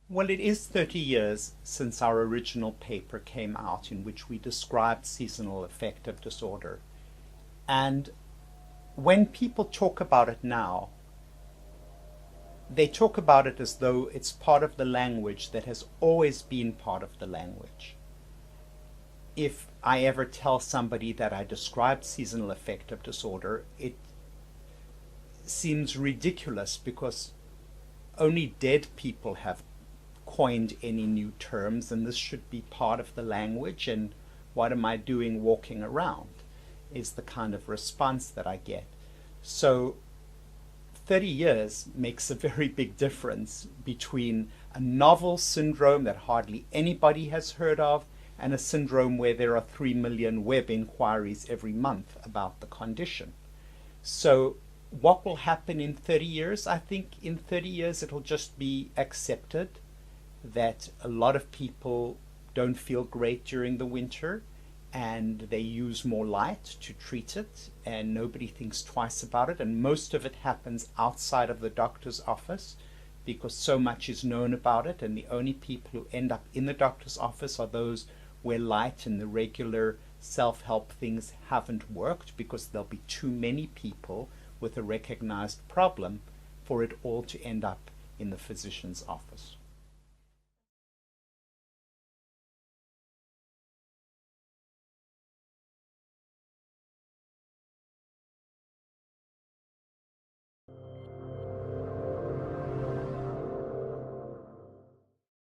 Well, it is 30 years since our original paper came out in which we described seasonal affective disorder. And when people talk about it now, they talk about it as though it's part of the language that has always been part of the language. If I ever tell somebody that I described seasonal affective disorder, it seems ridiculous because only dead people have coined any new terms, and this should be part of the language, and what am I doing walking around, is the kind of response that I get. So 30 years makes a very big difference between a novel syndrome that hardly anybody has heard of and a syndrome where there are 3 million web inquiries every month about the condition. So what will happen in 30 years? I think in 30 years it'll just be accepted that a lot of people don't feel great during the winter and they use more light to treat it, and nobody thinks twice about it, and most of it happens outside of the doctor's office because so much is known about it, and the only people who end up in the doctor's office are those where light and the regular self-help things haven't worked, because there'll be too many people with a recognized problem for it all to end up in the physician's office.